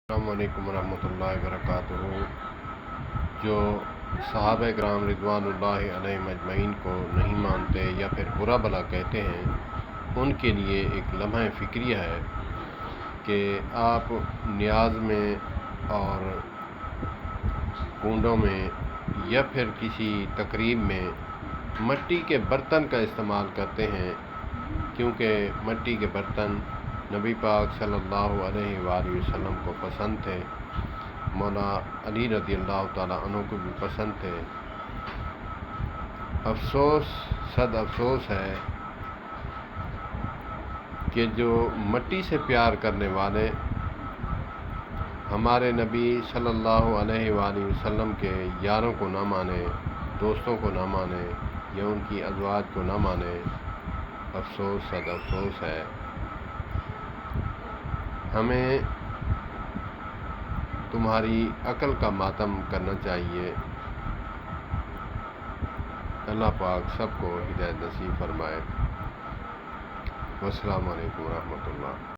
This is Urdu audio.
السلام علیکم ورحمۃ اللہ وبرکاتہ۔ جو صحابہ کرام رضوان اللہ علیہم اجمعین کو نہیں مانتے یا پھر برا بھلا کہتے ہیں، ان کے لیے ایک لمحہ فکریہ ہے کہ آپ نیاز میں اور کنڈوں میں یا پھر کسی تقریب میں مٹی کے برتن کا استعمال کرتے ہیں، کیونکہ مٹی کے برتن نبی پاک صلی اللہ علیہ وآلہ وسلم کو پسند تھے، مولا علی رضی اللہ تعالیٰ عنہ کو بھی پسند تھے۔ صد افسوس ہے کہ جو مٹی سے پیار کرنے والے ہمارے نبی صلی اللہ علیہ وآلہ وسلم کے یاروں کو نہ مانے، دوستوں کو نہ مانے یا ان کی ازواج کو نہ مانے، صد افسوس ہے۔ ہمیں تمہاری عقل کا ماتم کرنا چاہیے۔ اللہ پاک سب کو ہدایت نصیب فرمائے۔ والسلام علیکم ورحمۃ اللہ۔